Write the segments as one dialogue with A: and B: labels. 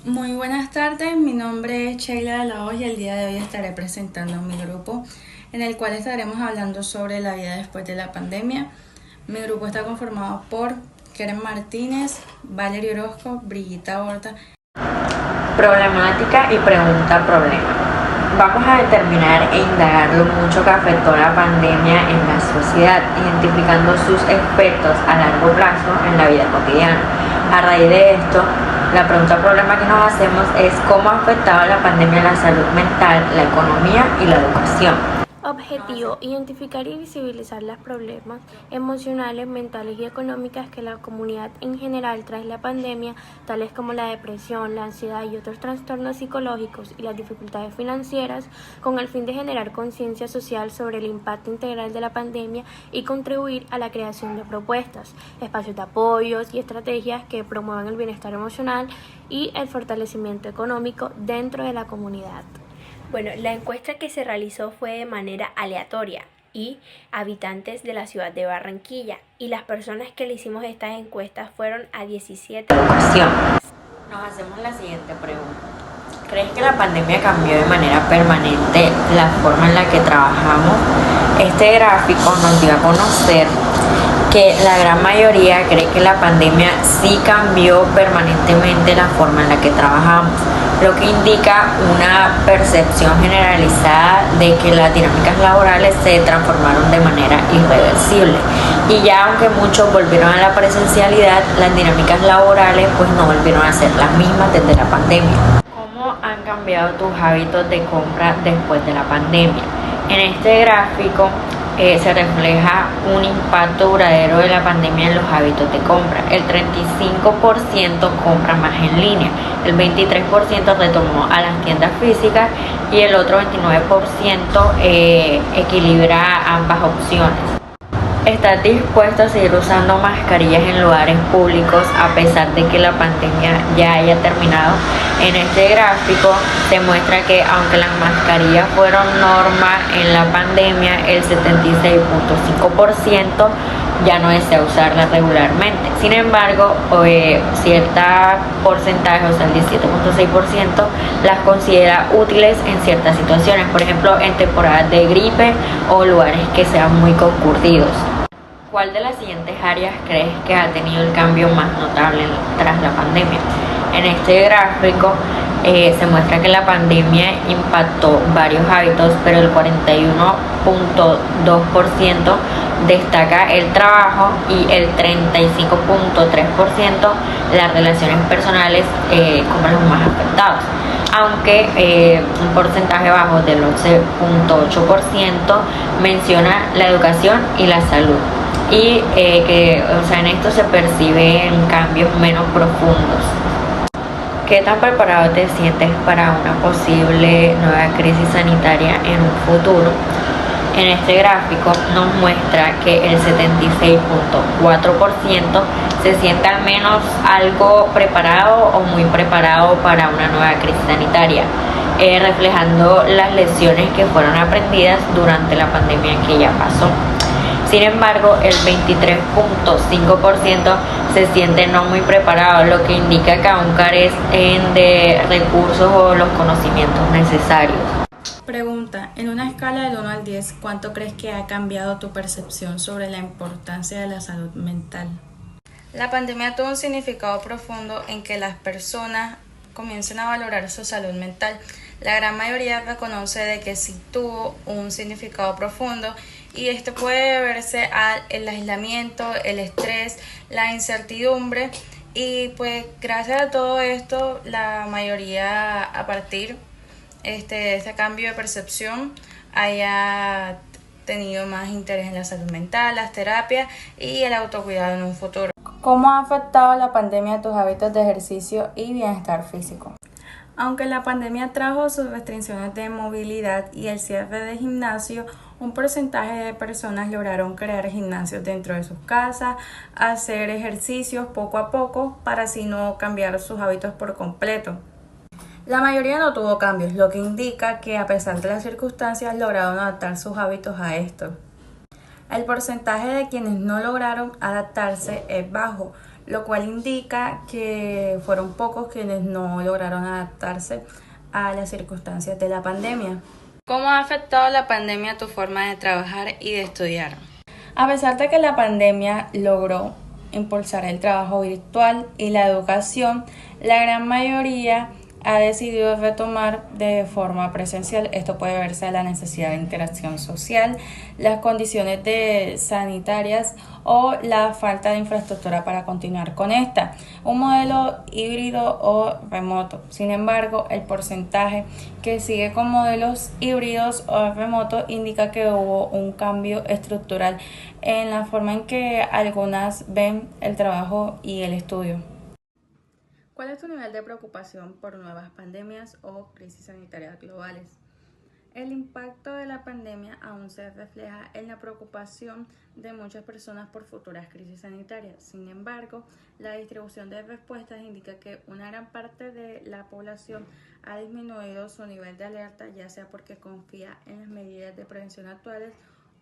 A: Muy buenas tardes, mi nombre es Sheila de la Hoz y el día de hoy estaré presentando mi grupo en el cual estaremos hablando sobre la vida después de la pandemia. Mi grupo está conformado por Keren Martínez, Valerio Orozco, Brigita Horta.
B: Problemática y pregunta problema. Vamos a determinar e indagar lo mucho que afectó la pandemia en la sociedad, identificando sus efectos a largo plazo en la vida cotidiana. A raíz de esto, la pregunta problema que nos hacemos es cómo ha afectado la pandemia la salud mental, la economía y la educación.
C: Objetivo: identificar y visibilizar los problemas emocionales, mentales y económicas que la comunidad en general tras la pandemia, tales como la depresión, la ansiedad y otros trastornos psicológicos y las dificultades financieras, con el fin de generar conciencia social sobre el impacto integral de la pandemia y contribuir a la creación de propuestas, espacios de apoyos y estrategias que promuevan el bienestar emocional y el fortalecimiento económico dentro de la comunidad.
D: Bueno, la encuesta que se realizó fue de manera aleatoria y habitantes de la ciudad de Barranquilla, y las personas que le hicimos estas encuestas fueron a 17
B: Educación. Nos hacemos la siguiente pregunta. ¿Crees que la pandemia cambió de manera permanente la forma en la que trabajamos? Este gráfico nos dio a conocer que la gran mayoría cree que la pandemia sí cambió permanentemente la forma en la que trabajamos, lo que indica una percepción generalizada de que las dinámicas laborales se transformaron de manera irreversible. Y ya aunque muchos volvieron a la presencialidad, las dinámicas laborales pues no volvieron a ser las mismas desde la pandemia. ¿Cómo han cambiado tus hábitos de compra después de la pandemia? En este gráfico se refleja un impacto duradero de la pandemia en los hábitos de compra. El 35% compra más en línea, el 23% retornó a las tiendas físicas y el otro 29% equilibra ambas opciones. ¿Estás dispuesto a seguir usando mascarillas en lugares públicos a pesar de que la pandemia ya haya terminado? En este gráfico se muestra que aunque las mascarillas fueron norma en la pandemia, el 76.5% ya no desea usarlas regularmente. Sin embargo, cierta porcentaje, o sea el 17.6%, las considera útiles en ciertas situaciones, por ejemplo en temporadas de gripe o lugares que sean muy concurridos. ¿Cuál de las siguientes áreas crees que ha tenido el cambio más notable tras la pandemia? En este gráfico se muestra que la pandemia impactó varios hábitos, pero el 41.2% destaca el trabajo y el 35.3% las relaciones personales como los más afectados, aunque un porcentaje bajo del 11.8% menciona la educación y la salud, y en esto se perciben cambios menos profundos. ¿Qué tan preparado te sientes para una posible nueva crisis sanitaria en un futuro? En este gráfico nos muestra que el 76.4% se siente al menos algo preparado o muy preparado para una nueva crisis sanitaria, reflejando las lecciones que fueron aprendidas durante la pandemia que ya pasó. Sin embargo, el 23.5% se siente no muy preparado, lo que indica que aún carecen de recursos o los conocimientos necesarios.
A: Pregunta, en una escala del 1 al 10, ¿cuánto crees que ha cambiado tu percepción sobre la importancia de la salud mental? La pandemia tuvo un significado profundo en que las personas comiencen a valorar su salud mental. La gran mayoría reconoce de que sí tuvo un significado profundo, y esto puede deberse al aislamiento, el estrés, la incertidumbre, y pues gracias a todo esto la mayoría a partir de este cambio de percepción haya tenido más interés en la salud mental, las terapias y el autocuidado en un futuro. ¿Cómo ha afectado la pandemia tus hábitos de ejercicio y bienestar físico? Aunque la pandemia trajo sus restricciones de movilidad y el cierre de gimnasio, un porcentaje de personas lograron crear gimnasios dentro de sus casas, hacer ejercicios poco a poco para así no cambiar sus hábitos por completo. La mayoría no tuvo cambios, lo que indica que a pesar de las circunstancias lograron adaptar sus hábitos a esto. El porcentaje de quienes no lograron adaptarse es bajo, lo cual indica que fueron pocos quienes no lograron adaptarse a las circunstancias de la pandemia. ¿Cómo ha afectado la pandemia a tu forma de trabajar y de estudiar? A pesar de que la pandemia logró impulsar el trabajo virtual y la educación, la gran mayoría ha decidido retomar de forma presencial. Esto puede verse a la necesidad de interacción social, las condiciones sanitarias o la falta de infraestructura para continuar con esta. Un modelo híbrido o remoto. Sin embargo, el porcentaje que sigue con modelos híbridos o remotos indica que hubo un cambio estructural en la forma en que algunas ven el trabajo y el estudio. ¿Cuál es tu nivel de preocupación por nuevas pandemias o crisis sanitarias globales? El impacto de la pandemia aún se refleja en la preocupación de muchas personas por futuras crisis sanitarias. Sin embargo, la distribución de respuestas indica que una gran parte de la población ha disminuido su nivel de alerta, ya sea porque confía en las medidas de prevención actuales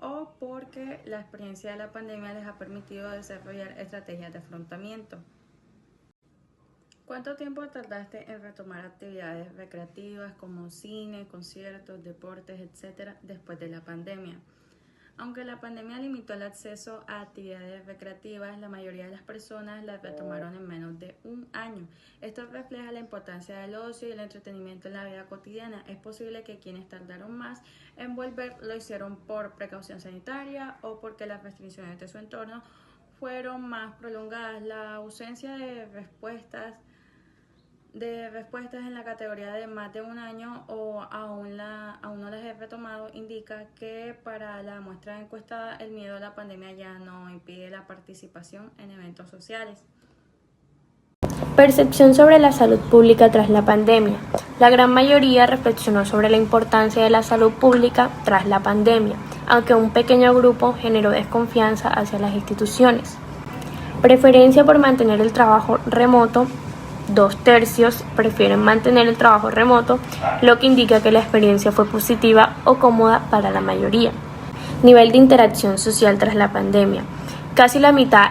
A: o porque la experiencia de la pandemia les ha permitido desarrollar estrategias de afrontamiento. ¿Cuánto tiempo tardaste en retomar actividades recreativas como cine, conciertos, deportes, etcétera, después de la pandemia? Aunque la pandemia limitó el acceso a actividades recreativas, la mayoría de las personas las retomaron en menos de un año. Esto refleja la importancia del ocio y el entretenimiento en la vida cotidiana. Es posible que quienes tardaron más en volver lo hicieron por precaución sanitaria o porque las restricciones de su entorno fueron más prolongadas. La ausencia de respuestas en la categoría de más de un año o aún no las he retomado indica que para la muestra encuestada el miedo a la pandemia ya no impide la participación en eventos sociales.
C: Percepción sobre la salud pública tras la pandemia. La gran mayoría reflexionó sobre la importancia de la salud pública tras la pandemia, aunque un pequeño grupo generó desconfianza hacia las instituciones. Preferencia por mantener el trabajo remoto. 2/3 prefieren mantener el trabajo remoto, lo que indica que la experiencia fue positiva o cómoda para la mayoría. Nivel de interacción social tras la pandemia. Casi la mitad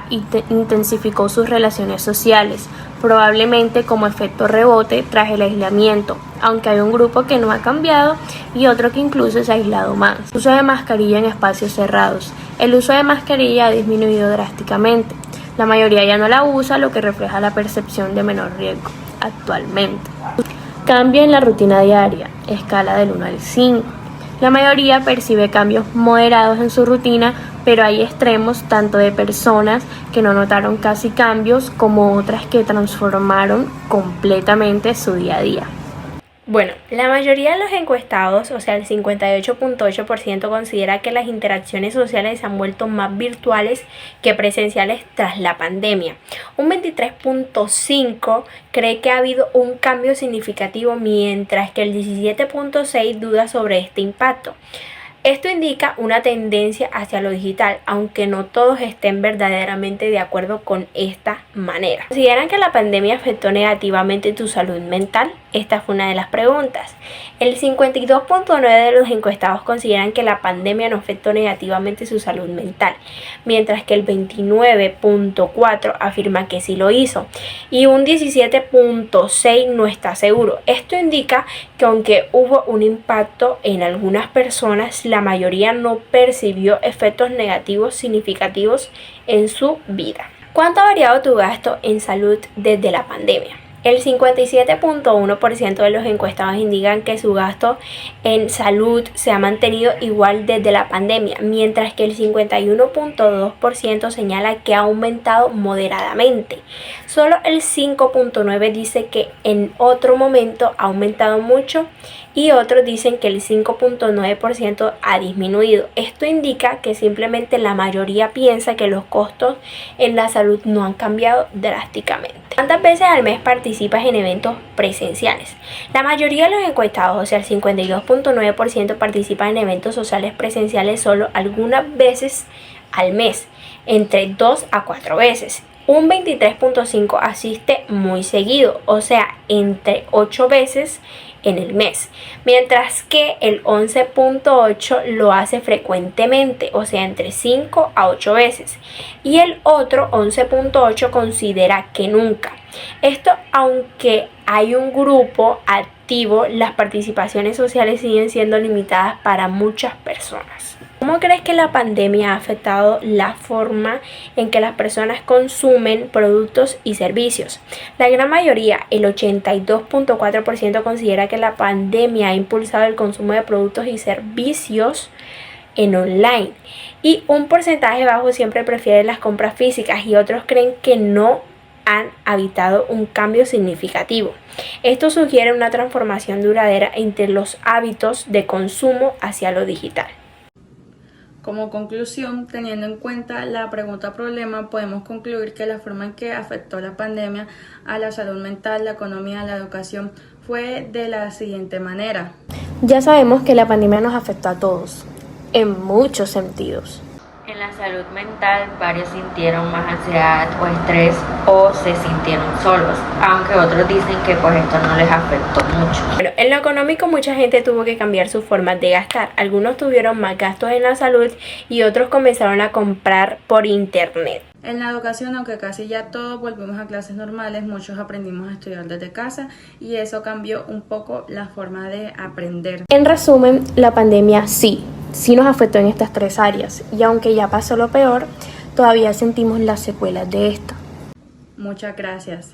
C: intensificó sus relaciones sociales, probablemente como efecto rebote tras el aislamiento, aunque hay un grupo que no ha cambiado y otro que incluso se ha aislado más. Uso de mascarilla en espacios cerrados. El uso de mascarilla ha disminuido drásticamente. La mayoría ya no la usa, lo que refleja la percepción de menor riesgo actualmente. Cambio en la rutina diaria, escala del 1 al 5. La mayoría percibe cambios moderados en su rutina, pero hay extremos tanto de personas que no notaron casi cambios como otras que transformaron completamente su día a día.
D: Bueno, la mayoría de los encuestados, o sea el 58.8%, considera que las interacciones sociales se han vuelto más virtuales que presenciales tras la pandemia. Un 23.5% cree que ha habido un cambio significativo, mientras que el 17.6% duda sobre este impacto. Esto indica una tendencia hacia lo digital, aunque no todos estén verdaderamente de acuerdo con esta manera. ¿Consideran que la pandemia afectó negativamente tu salud mental? Esta fue una de las preguntas. El 52.9% de los encuestados consideran que la pandemia no afectó negativamente su salud mental, mientras que el 29.4% afirma que sí lo hizo y un 17.6% no está seguro. Esto indica que aunque hubo un impacto en algunas personas, la mayoría no percibió efectos negativos significativos en su vida. ¿Cuánto ha variado tu gasto en salud desde la pandemia? El 57.1% de los encuestados indican que su gasto en salud se ha mantenido igual desde la pandemia, mientras que el 51.2% señala que ha aumentado moderadamente. Solo el 5.9% dice que en otro momento ha aumentado mucho y otros dicen que el 5.9% ha disminuido. Esto indica que simplemente la mayoría piensa que los costos en la salud no han cambiado drásticamente. ¿Cuántas veces al mes participas en eventos presenciales? La mayoría de los encuestados, o sea el 52.9%, participan en eventos sociales presenciales solo algunas veces al mes, entre 2 a 4 veces. Un 23.5 asiste muy seguido, o sea, entre 8 veces en el mes, mientras que el 11.8 lo hace frecuentemente, o sea, entre 5 a 8 veces, y el otro 11.8 considera que nunca. Esto aunque hay un grupo activo, las participaciones sociales siguen siendo limitadas para muchas personas. ¿Cómo crees que la pandemia ha afectado la forma en que las personas consumen productos y servicios? La gran mayoría, el 82.4%, considera que la pandemia ha impulsado el consumo de productos y servicios en online, y un porcentaje bajo siempre prefiere las compras físicas y otros creen que no han habitado un cambio significativo. Esto sugiere una transformación duradera entre los hábitos de consumo hacia lo digital.
A: Como conclusión, teniendo en cuenta la pregunta problema, podemos concluir que la forma en que afectó la pandemia a la salud mental, la economía, la educación fue de la siguiente manera.
C: Ya sabemos que la pandemia nos afectó a todos, en muchos sentidos.
B: En la salud mental, varios sintieron más ansiedad o estrés o se sintieron solos, aunque otros dicen que pues esto no les afectó mucho.
D: Bueno, en lo económico mucha gente tuvo que cambiar sus formas de gastar. Algunos tuvieron más gastos en la salud y otros comenzaron a comprar por internet.
A: En la educación, aunque casi ya todos volvimos a clases normales, muchos aprendimos a estudiar desde casa y eso cambió un poco la forma de aprender.
C: En resumen, la pandemia sí nos afectó en estas tres áreas y aunque ya pasó lo peor, todavía sentimos las secuelas de esto.
A: Muchas gracias.